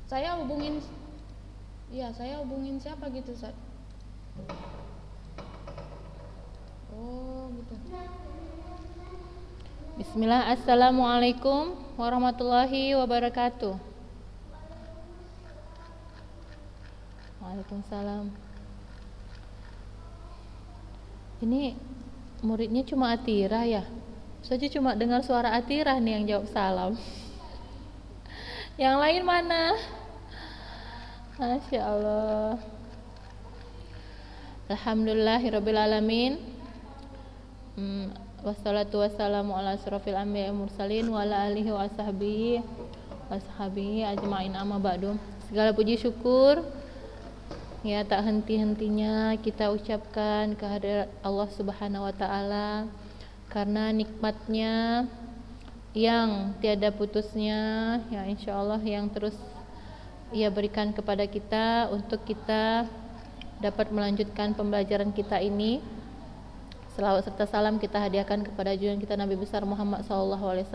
Saya hubungin, iya saya hubungin siapa gitu Ustaz? Oh gitu. Bismillah, assalamualaikum warahmatullahi wabarakatuh. Waalaikumsalam. Ini muridnya cuma Atira ya? Saja cuma dengar suara Atira nih yang jawab salam. Yang lain mana? Masya Allah. Alhamdulillahirabbil alamin. Wassalatu wassalamu ala asrofil anbiya'i mursalin wa ala alihi wa ashabihi ajma'in, amma ba'du. Segala puji syukur ya tak henti-hentinya kita ucapkan kehadirat Allah Subhanahu wa taala karena nikmatnya yang tiada putusnya ya, insyaallah yang terus Ia berikan kepada kita untuk kita dapat melanjutkan pembelajaran kita ini. Selawat serta salam kita hadiahkan kepada junjungan kita Nabi besar Muhammad SAW.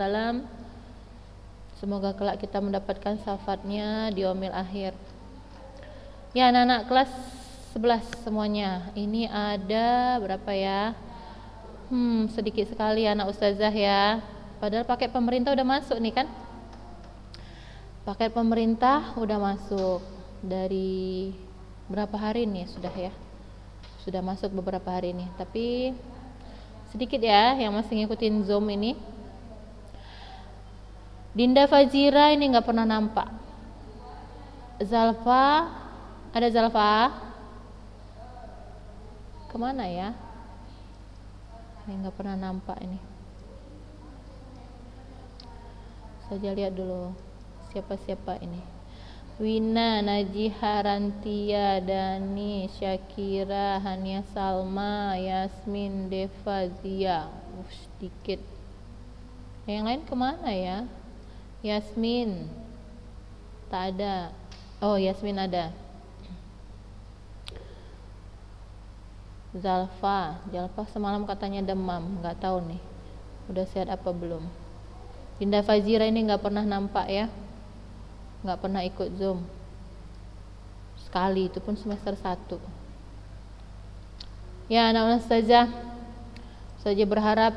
Semoga kelak kita mendapatkan syafaatnya di yaumil akhir. Ya, anak-anak kelas 11 semuanya. Ini ada berapa ya? Sedikit sekali anak ustazah ya. Padahal paket pemerintah udah masuk nih kan? Paket pemerintah udah masuk dari berapa hari nih sudah ya? Sudah masuk beberapa hari ini. Tapi sedikit ya yang masih ngikutin Zoom ini. Dinda Fajira ini nggak pernah nampak. Zalfa, ada Zalfa? Kemana ya? Ini nggak pernah nampak ini. Saja lihat dulu siapa-siapa ini. Wina, Najiha, Rantia, Dani, Syakira, Hania, Salma, Yasmin, Deva, Zia. Sedikit. Yang lain kemana ya? Yasmin tak ada. Oh, Yasmin ada. Zalfa semalam katanya demam, nggak tahu nih udah sehat apa belum. Dinda Fajira ini nggak pernah nampak ya, nggak pernah ikut Zoom sekali, itu pun semester 1. Ya, anak-anak ustazah, saja berharap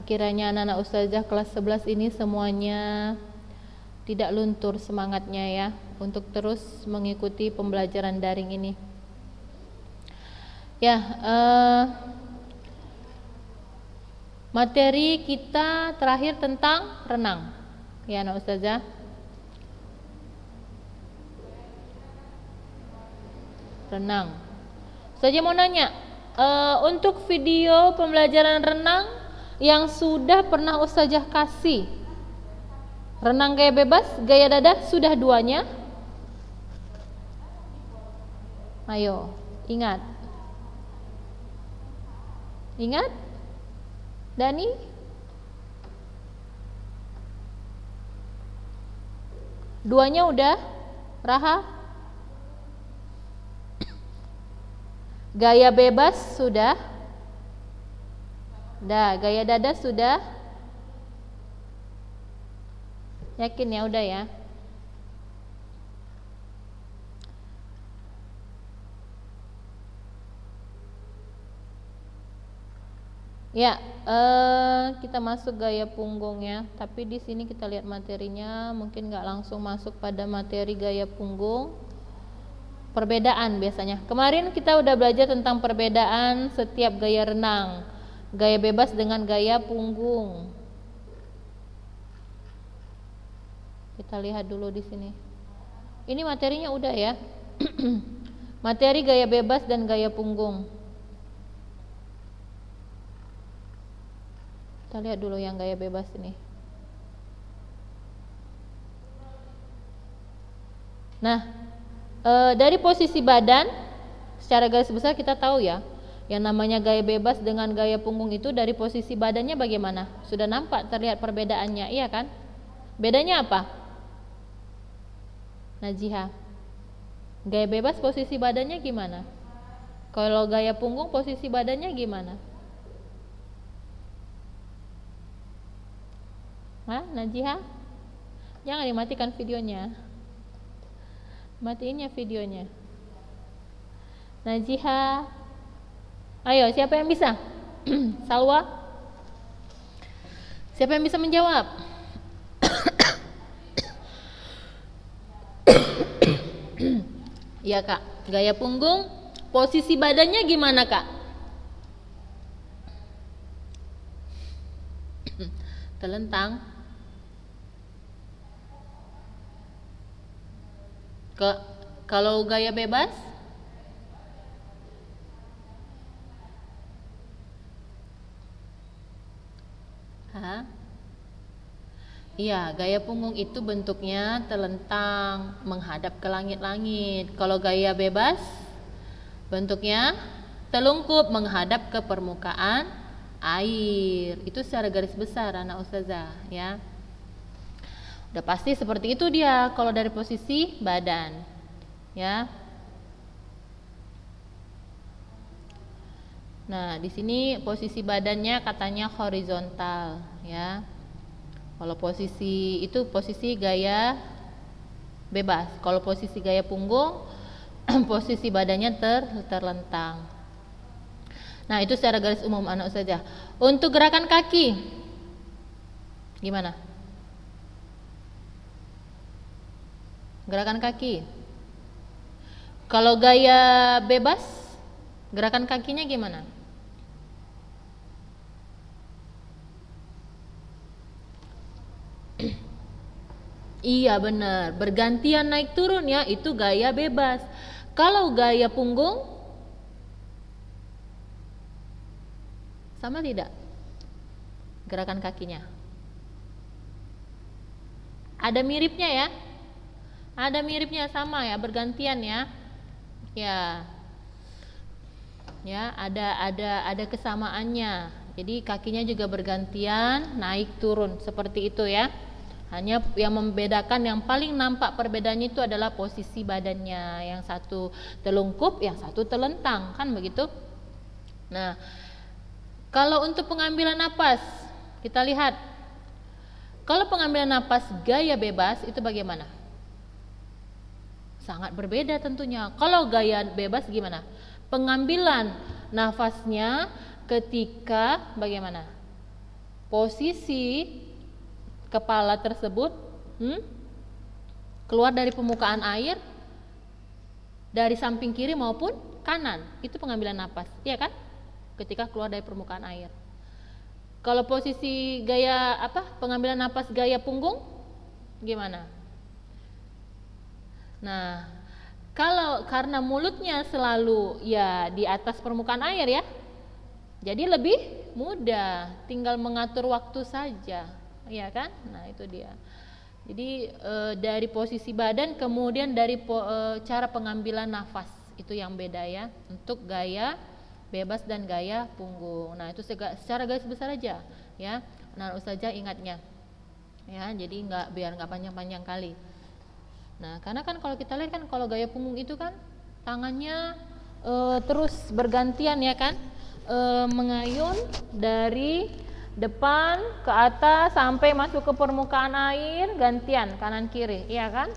kiranya anak-anak ustazah kelas 11 ini semuanya tidak luntur semangatnya ya untuk terus mengikuti pembelajaran daring ini. Ya, materi kita terakhir tentang renang. Ya, anak ustazah. Renang. Saja mau nanya, untuk video pembelajaran renang yang sudah pernah ustazah kasih, renang gaya bebas, gaya dada, sudah duanya? Ayo, ingat. Ingat? Dani? Duanya udah? Raha? Gaya bebas sudah? Dah, gaya dada sudah? Yakin ya udah ya? Ya, kita masuk gaya punggung ya. Tapi di sini kita lihat materinya, mungkin nggak langsung masuk pada materi gaya punggung. Perbedaan biasanya. Kemarin kita udah belajar tentang perbedaan setiap gaya renang, gaya bebas dengan gaya punggung. Kita lihat dulu di sini. Ini materinya udah ya. Materi gaya bebas dan gaya punggung. Kita lihat dulu yang gaya bebas ini. Nah, dari posisi badan secara garis besar kita tahu ya, yang namanya gaya bebas dengan gaya punggung itu dari posisi badannya bagaimana? Sudah nampak terlihat perbedaannya, iya kan? Bedanya apa? Najiha, gaya bebas posisi badannya gimana? Kalau gaya punggung posisi badannya gimana? Hah, Najiha? Jangan dimatikan videonya. Matiin ya videonya. Najiha. Ayo, siapa yang bisa? Salwa? Siapa yang bisa menjawab? Iya Kak, gaya punggung, posisi badannya gimana Kak? Telentang. Kalau gaya bebas? Hah? Iya, gaya punggung itu bentuknya telentang, menghadap ke langit-langit. Kalau gaya bebas, bentuknya telungkup, menghadap ke permukaan air. Itu secara garis besar anak ustazah ya. Udah pasti seperti itu dia kalau dari posisi badan ya. Nah, di sini posisi badannya katanya horizontal ya. Kalau posisi itu posisi gaya bebas. Kalau posisi gaya punggung posisi badannya terlentang. Nah, itu secara garis umum anak ustazah. Untuk gerakan kaki gimana? Gerakan kaki. Kalau gaya bebas gerakan kakinya gimana? Iya benar, bergantian naik turun ya, itu gaya bebas. Kalau gaya punggung sama tidak gerakan kakinya? Ada miripnya ya? Ada miripnya sama ya, bergantian ya. Ya. Ya, ada kesamaannya. Jadi kakinya juga bergantian naik turun seperti itu ya. Hanya yang membedakan, yang paling nampak perbedaannya itu adalah posisi badannya. Yang satu telungkup, yang satu telentang, kan begitu? Nah, kalau untuk pengambilan napas, kita lihat. Kalau pengambilan napas gaya bebas itu bagaimana? Sangat berbeda tentunya. Kalau gaya bebas gimana? Pengambilan nafasnya ketika bagaimana? Posisi kepala tersebut keluar dari permukaan air dari samping kiri maupun kanan, itu pengambilan napas, iya kan? Ketika keluar dari permukaan air. Kalau posisi gaya pengambilan napas gaya punggung gimana? Nah, kalau karena mulutnya selalu ya di atas permukaan air ya, jadi lebih mudah, tinggal mengatur waktu saja. Iya kan? Nah, itu dia. Jadi dari posisi badan, kemudian dari cara pengambilan nafas, itu yang beda ya, untuk gaya bebas dan gaya punggung. Nah, itu secara garis besar aja ya. Nah, ustazah ingatnya ya, jadi biar nggak panjang-panjang kali. Nah, karena kan kalau kita lihat kan kalau gaya punggung itu kan tangannya terus bergantian ya kan, mengayun dari depan ke atas sampai masuk ke permukaan air, gantian kanan kiri, iya kan?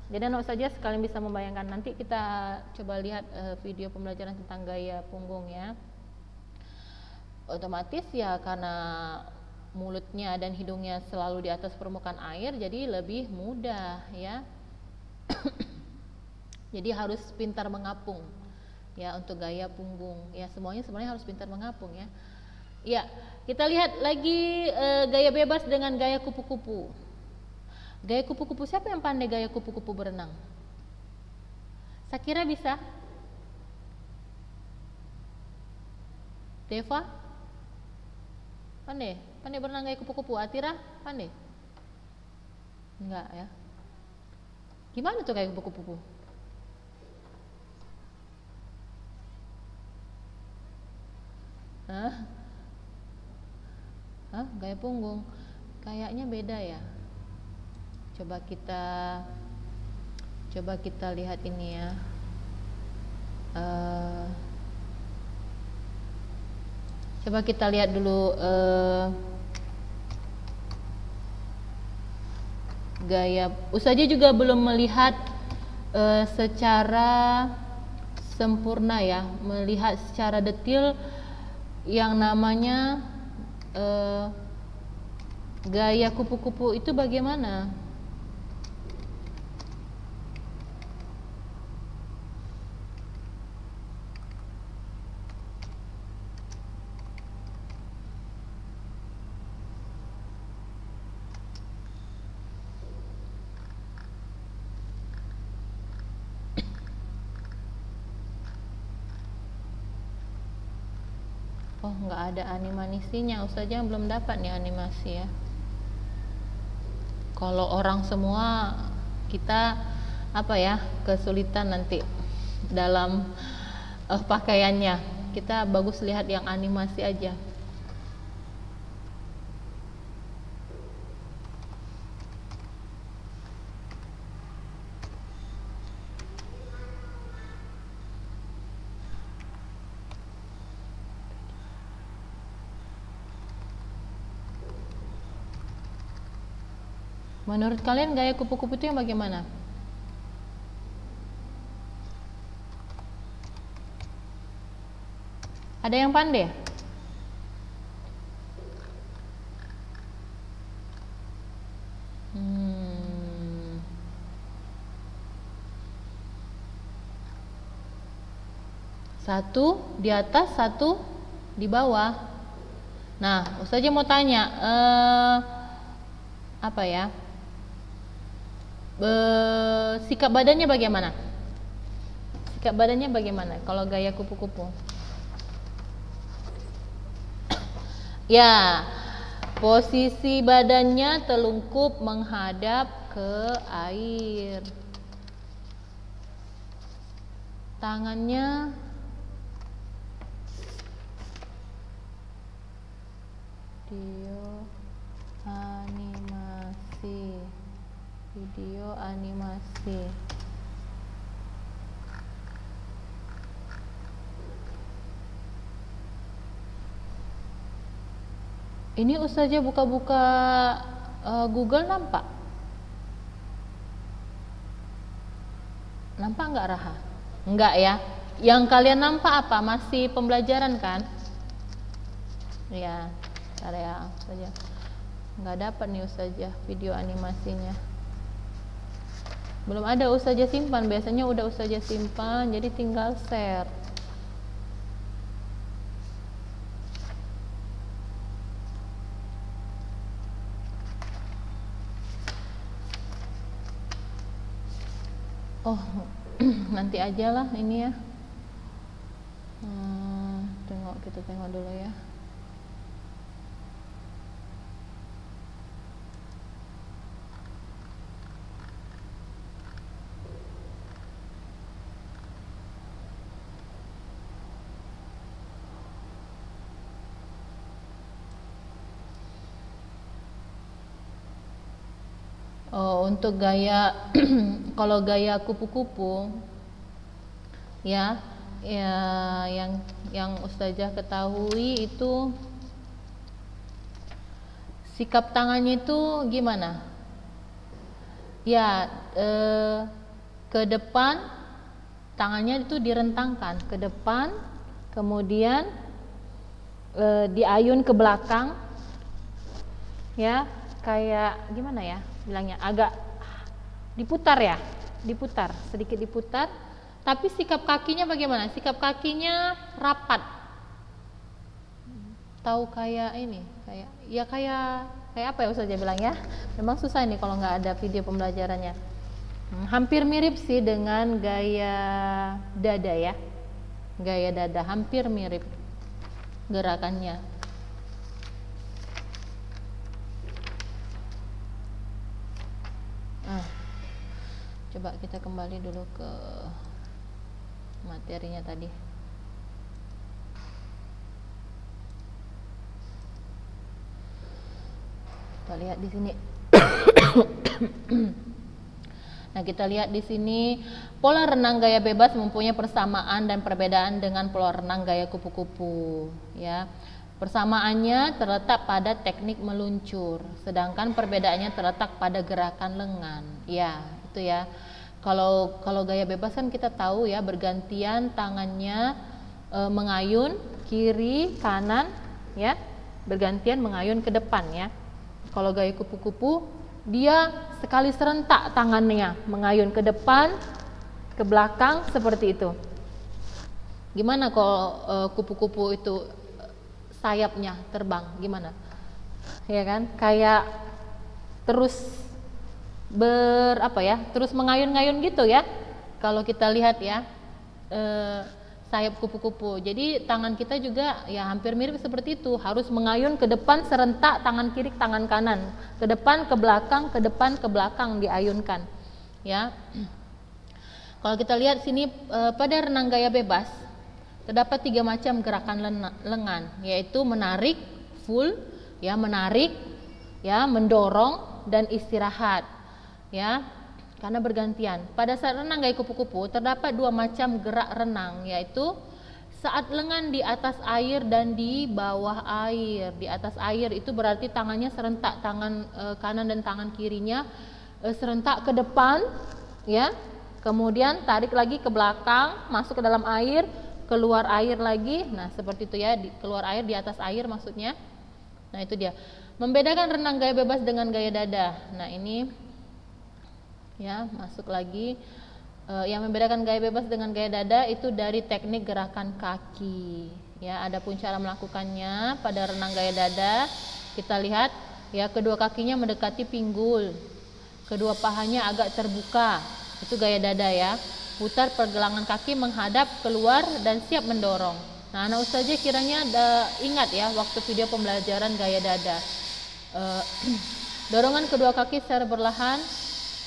Jadi anak saja sekalian bisa membayangkan. Nanti kita coba lihat video pembelajaran tentang gaya punggung ya. Otomatis ya karena mulutnya dan hidungnya selalu di atas permukaan air, jadi lebih mudah ya. Jadi harus pintar mengapung ya untuk gaya punggung ya, semuanya sebenarnya harus pintar mengapung ya. Ya, kita lihat lagi gaya bebas dengan gaya kupu-kupu. Gaya kupu-kupu, siapa yang pandai gaya kupu-kupu berenang? Sakira bisa? Deva? Pandai? Pandai berenang gaya kupu-kupu? Atira? Pandai? Enggak ya. Gimana tuh gaya kupu-kupu? Gaya punggung kayaknya beda ya. Coba kita lihat ini ya. Coba kita lihat dulu gaya. Ustazah juga belum melihat secara sempurna ya, melihat secara detail yang namanya gaya kupu-kupu itu bagaimana. Oh, nggak ada animasinya. Ustazah belum dapat nih animasi ya. Kalau orang semua, kita apa ya, kesulitan nanti dalam pakaiannya. Kita bagus lihat yang animasi aja. Menurut kalian gaya kupu-kupu itu yang bagaimana? Ada yang pandai? Satu di atas, satu di bawah. Nah, Ustazah mau tanya, apa ya? Sikap badannya bagaimana? Sikap badannya bagaimana kalau gaya kupu-kupu? Ya, posisi badannya telungkup menghadap ke air. Tangannya video animasi. Ini Ustazah buka-buka Google nampak? Nampak nggak Raha? Enggak ya. Yang kalian nampak apa? Masih pembelajaran kan? Ya, bentar ya Ustazah. Nggak dapat nih Ustazah video animasinya. Belum ada Ustazah simpan. Biasanya udah Ustazah simpan, jadi tinggal share. Oh, nanti aja lah ini ya. Kita tengok dulu ya. Oh, untuk gaya kalau gaya kupu-kupu ya, yang Ustazah ketahui itu sikap tangannya itu gimana? Ya, ke depan tangannya itu direntangkan ke depan, kemudian diayun ke belakang, ya, kayak gimana ya bilangnya, agak diputar ya, diputar, sedikit diputar. Tapi sikap kakinya bagaimana? Sikap kakinya rapat. Tahu kayak ini, kayak apa ya Ustazah bilang ya? Memang susah nih kalau nggak ada video pembelajarannya. Hampir mirip sih dengan gaya dada ya. Gaya dada hampir mirip gerakannya. Coba kita kembali dulu ke materinya tadi. Kita lihat di sini. Nah, kita lihat di sini pola renang gaya bebas mempunyai persamaan dan perbedaan dengan pola renang gaya kupu-kupu, ya. Persamaannya terletak pada teknik meluncur, sedangkan perbedaannya terletak pada gerakan lengan. Ya, itu ya. Kalau gaya bebas kan kita tahu ya, bergantian tangannya mengayun kiri kanan ya, bergantian mengayun ke depan ya. Kalau gaya kupu-kupu dia sekali serentak tangannya mengayun ke depan, ke belakang seperti itu. Gimana kalau kupu-kupu itu sayapnya terbang, gimana? Ya kan, kayak terus terus mengayun-ngayun gitu ya. Kalau kita lihat ya, sayap kupu-kupu. Jadi tangan kita juga ya hampir mirip seperti itu, harus mengayun ke depan serentak, tangan kiri, tangan kanan, ke depan, ke belakang, ke depan, ke belakang diayunkan. Ya. Kalau kita lihat sini pada renang gaya bebas terdapat 3 macam gerakan lengan, yaitu menarik full, ya, menarik, ya, mendorong dan istirahat, ya. Karena bergantian. Pada saat renang gaya kupu-kupu terdapat 2 macam gerak renang, yaitu saat lengan di atas air dan di bawah air. Di atas air itu berarti tangannya serentak, tangan kanan dan tangan kirinya serentak ke depan, ya. Kemudian tarik lagi ke belakang, masuk ke dalam air, keluar air lagi. Nah, seperti itu ya, keluar air, di atas air maksudnya. Nah, itu dia. Membedakan renang gaya bebas dengan gaya dada. Nah, ini ya, masuk lagi. Yang membedakan gaya bebas dengan gaya dada itu dari teknik gerakan kaki. Ya, adapun cara melakukannya pada renang gaya dada, kita lihat ya, kedua kakinya mendekati pinggul, kedua pahanya agak terbuka. Itu gaya dada ya. Putar pergelangan kaki menghadap keluar dan siap mendorong. Nah, anak ustazah kiranya ingat ya waktu video pembelajaran gaya dada. Dorongan kedua kaki secara berlahan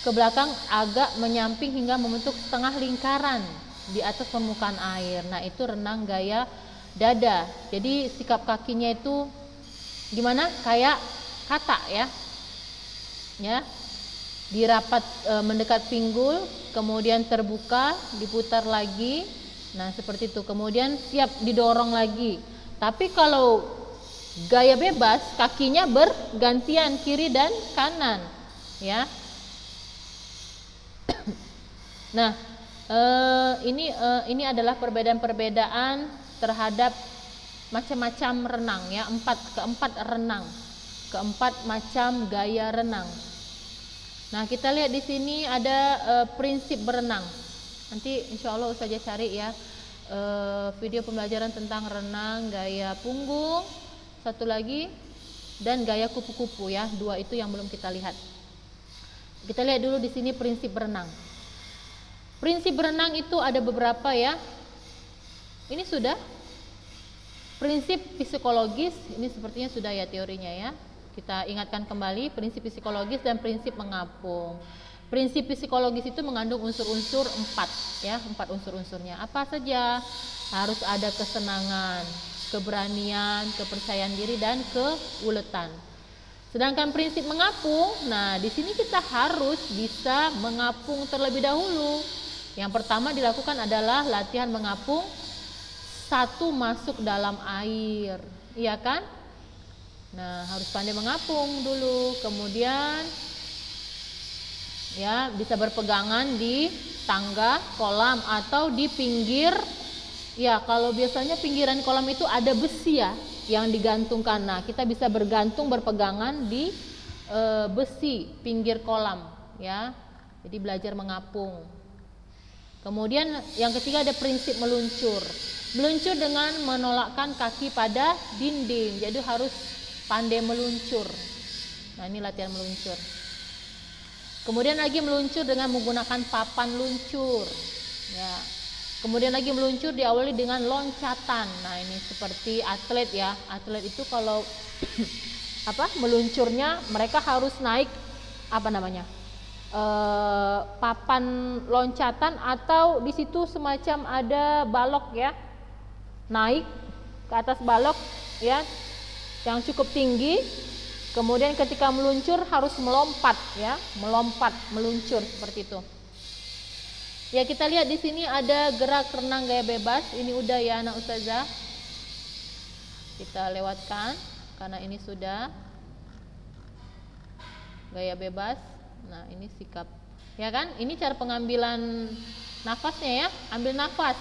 ke belakang agak menyamping hingga membentuk setengah lingkaran di atas permukaan air. Nah, itu renang gaya dada. Jadi sikap kakinya itu gimana? Kayak katak ya. Ya. Dirapat mendekat pinggul, kemudian terbuka, diputar lagi. Nah, seperti itu. Kemudian siap didorong lagi. Tapi kalau gaya bebas, kakinya bergantian kiri dan kanan, ya. Nah, ini adalah perbedaan-perbedaan terhadap macam-macam renang ya, keempat macam gaya renang. Nah, kita lihat di sini ada prinsip berenang. Nanti insya Allah Ustazah cari ya video pembelajaran tentang renang gaya punggung, satu lagi, dan gaya kupu-kupu ya, 2 itu yang belum kita lihat. Kita lihat dulu di sini prinsip berenang. Prinsip berenang itu ada beberapa ya. Ini sudah prinsip psikologis, ini sepertinya sudah ya teorinya ya. Kita ingatkan kembali prinsip psikologis dan prinsip mengapung. Prinsip psikologis itu mengandung unsur-unsur 4 ya, 4 unsur-unsurnya. Apa saja? Harus ada kesenangan, keberanian, kepercayaan diri dan keuletan. Sedangkan prinsip mengapung, nah di sini kita harus bisa mengapung terlebih dahulu. Yang pertama dilakukan adalah latihan mengapung 1 masuk dalam air, iya kan? Nah, harus pandai mengapung dulu, kemudian ya bisa berpegangan di tangga kolam atau di pinggir. Ya, kalau biasanya pinggiran kolam itu ada besi ya yang digantungkan. Nah, kita bisa bergantung berpegangan di besi pinggir kolam ya. Jadi belajar mengapung. Kemudian yang ketiga ada prinsip meluncur. Meluncur dengan menolakkan kaki pada dinding. Jadi harus pandai meluncur. Nah, ini latihan meluncur. Kemudian lagi meluncur dengan menggunakan papan luncur. Ya. Kemudian lagi meluncur diawali dengan loncatan. Nah, ini seperti atlet ya. Atlet itu kalau meluncurnya mereka harus naik papan loncatan atau di situ semacam ada balok ya. Naik ke atas balok ya yang cukup tinggi. Kemudian ketika meluncur harus melompat ya, meluncur seperti itu. Ya, kita lihat di sini ada gerak renang gaya bebas. Ini udah ya anak ustazah. Kita lewatkan karena ini sudah gaya bebas. Nah, ini sikap Ya kan? Ini cara pengambilan nafasnya ya. Ambil nafas.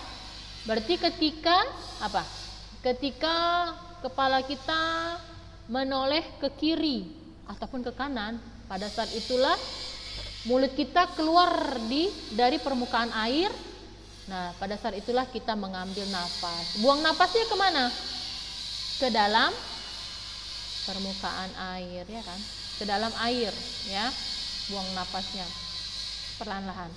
Berarti ketika apa? Ketika kepala kita menoleh ke kiri ataupun ke kanan, pada saat itulah mulut kita keluar dari permukaan air. Nah, pada saat itulah kita mengambil nafas. Buang nafasnya kemana? Ke dalam permukaan air, ya kan? Ke dalam air, ya. Buang nafasnya perlahan-lahan.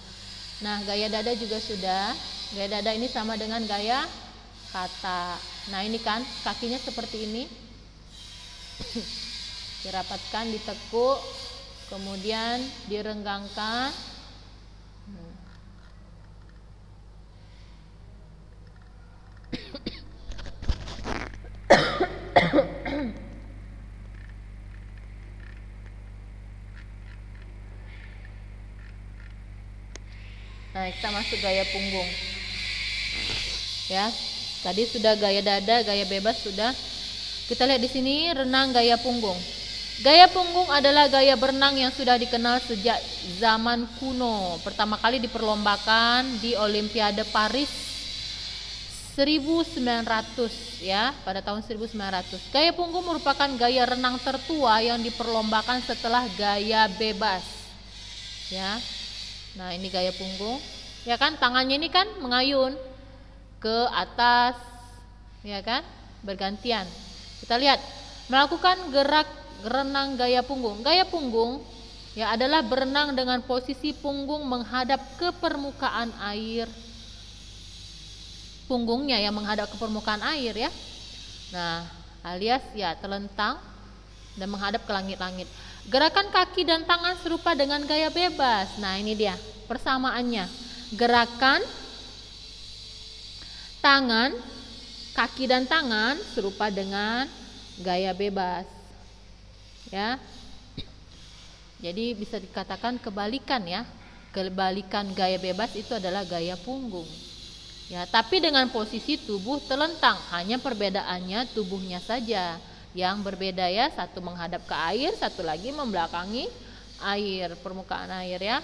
Nah, gaya dada juga sudah. Gaya dada ini sama dengan gaya kata. Nah, ini kan kakinya seperti ini. Dirapatkan, ditekuk, kemudian direnggangkan. Nah, kita masuk gaya punggung. Ya, tadi sudah gaya dada, gaya bebas sudah. Kita lihat di sini renang gaya punggung. Gaya punggung adalah gaya berenang yang sudah dikenal sejak zaman kuno. Pertama kali diperlombakan di Olimpiade Paris 1900 ya, pada tahun 1900. Gaya punggung merupakan gaya renang tertua yang diperlombakan setelah gaya bebas. Ya. Nah, ini gaya punggung. Ya kan, tangannya ini kan mengayun ke atas, ya kan? Bergantian. Kita lihat melakukan gerak renang gaya punggung. Gaya punggung ya adalah berenang dengan posisi punggung menghadap ke permukaan air. Punggungnya yang menghadap ke permukaan air ya. Nah, alias ya terlentang dan menghadap ke langit-langit. Gerakan kaki dan tangan serupa dengan gaya bebas. Nah, ini dia persamaannya. Gerakan tangan, kaki dan tangan serupa dengan gaya bebas. Ya. Jadi bisa dikatakan kebalikan ya. Kebalikan gaya bebas itu adalah gaya punggung. Ya, tapi dengan posisi tubuh terlentang, hanya perbedaannya tubuhnya saja yang berbeda ya, satu menghadap ke air, satu lagi membelakangi air, permukaan air ya.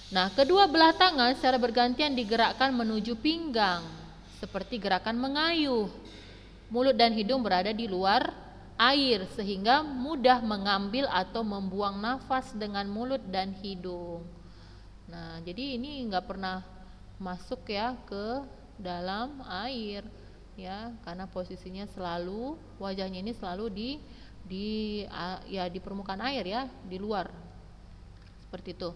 Nah, kedua belah tangan secara bergantian digerakkan menuju pinggang, seperti gerakan mengayuh. Mulut dan hidung berada di luar air sehingga mudah mengambil atau membuang nafas dengan mulut dan hidung. Nah, jadi ini nggak pernah masuk ya ke dalam air ya, karena posisinya selalu, wajahnya ini selalu di permukaan air ya, di luar seperti itu.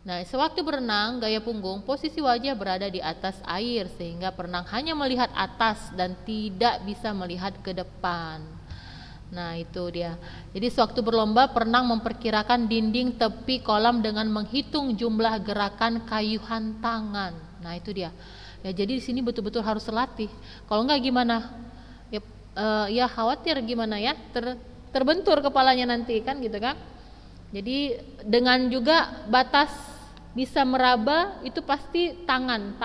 Nah, sewaktu berenang gaya punggung, posisi wajah berada di atas air sehingga perenang hanya melihat atas dan tidak bisa melihat ke depan. Nah, itu dia. Jadi sewaktu berlomba perenang memperkirakan dinding tepi kolam dengan menghitung jumlah gerakan kayuhan tangan. Nah, itu dia. Ya, jadi di sini betul-betul harus terlatih. Kalau enggak gimana? Ya khawatir gimana ya? Terbentur kepalanya nanti kan gitu kan. Jadi dengan juga batas bisa meraba itu pasti tangan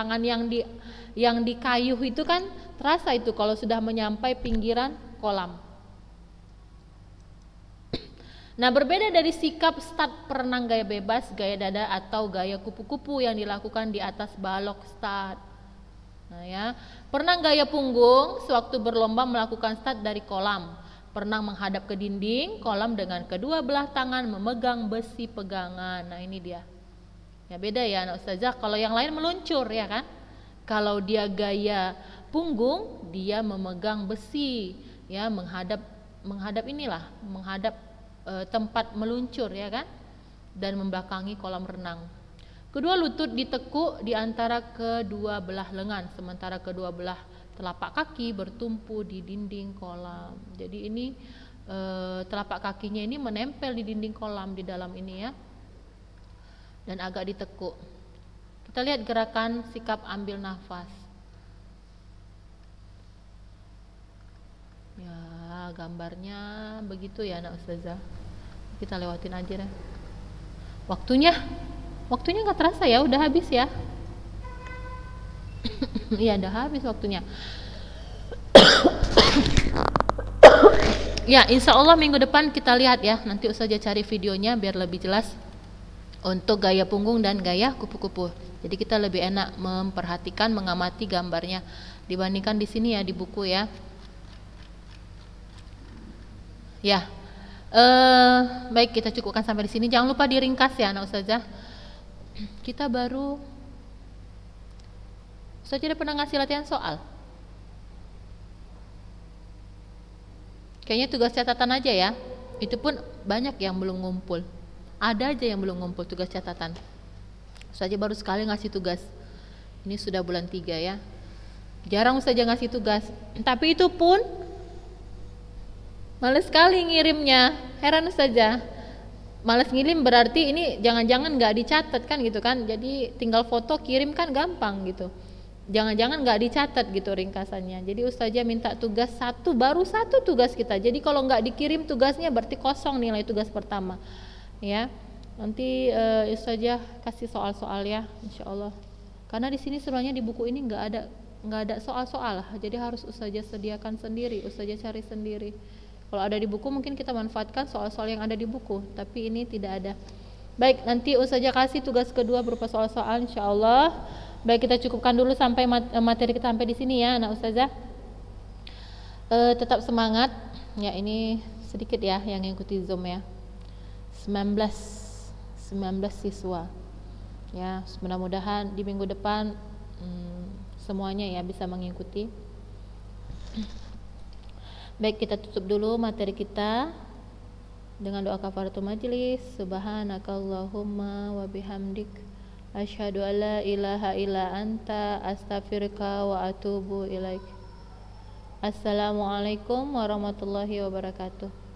yang dikayuh itu kan terasa itu kalau sudah menyampai pinggiran kolam. Nah, berbeda dari sikap start perenang gaya bebas, gaya dada atau gaya kupu-kupu yang dilakukan di atas balok start. Nah ya, perenang gaya punggung sewaktu berlomba melakukan start dari kolam. Perenang menghadap ke dinding kolam dengan kedua belah tangan memegang besi pegangan. Nah, ini dia. Ya beda ya anak ustazah, kalau yang lain meluncur ya kan. Kalau dia gaya punggung, dia memegang besi ya, menghadap tempat meluncur ya kan, dan membelakangi kolam renang. Kedua lutut ditekuk di antara kedua belah lengan, sementara kedua belah telapak kaki bertumpu di dinding kolam. Jadi ini telapak kakinya ini menempel di dinding kolam di dalam ini ya, dan agak ditekuk. Kita lihat gerakan sikap ambil nafas. Ya, gambarnya begitu ya anak ustazah. Kita lewatin aja deh. Waktunya nggak terasa ya, udah habis ya. Iya, udah habis waktunya. Ya, insya Allah minggu depan kita lihat ya. Nanti ustazah cari videonya biar lebih jelas. untuk gaya punggung dan gaya kupu-kupu. Jadi kita lebih enak memperhatikan, mengamati gambarnya dibandingkan di sini ya, di buku ya. Ya, baik, kita cukupkan sampai di sini. Jangan lupa diringkas ya, anak ustazah. Kita baru, ustazah udah pernah ngasih latihan soal. Kayaknya tugas catatan aja ya. Itu pun banyak yang belum ngumpul. Ada aja yang belum ngumpul tugas catatan. Ustazah baru sekali ngasih tugas. Ini sudah bulan 3 ya. Jarang ustazah ngasih tugas. Tapi itu pun males sekali ngirimnya. Heran ustazah. Males ngirim berarti ini jangan-jangan nggak dicatat kan gitu kan. Jadi tinggal foto kirim kan gampang gitu. Jangan-jangan nggak dicatat gitu ringkasannya. Jadi ustazah minta tugas satu, baru satu tugas kita. Jadi kalau nggak dikirim tugasnya berarti kosong nilai tugas pertama. Ya, nanti ustazah kasih soal-soal ya, insya Allah. Karena di sini sebenarnya di buku ini nggak ada soal-soal. Jadi harus ustazah sediakan sendiri, ustazah cari sendiri. Kalau ada di buku mungkin kita manfaatkan soal-soal yang ada di buku, tapi ini tidak ada. Baik, nanti ustazah kasih tugas kedua berupa soal-soal insya Allah. Baik, kita cukupkan dulu sampai materi kita sampai di sini ya, anak ustazah. Tetap semangat. Ya, ini sedikit ya yang ngikuti Zoom ya. 19 siswa. Ya, mudah-mudahan di minggu depan semuanya ya bisa mengikuti. Baik, kita tutup dulu materi kita dengan doa kafaratul majelis. Subhanakallahumma wa bihamdik, asyhadu an la ilaha illa anta, astaghfiruka wa atubu ilaik. Assalamualaikum warahmatullahi wabarakatuh.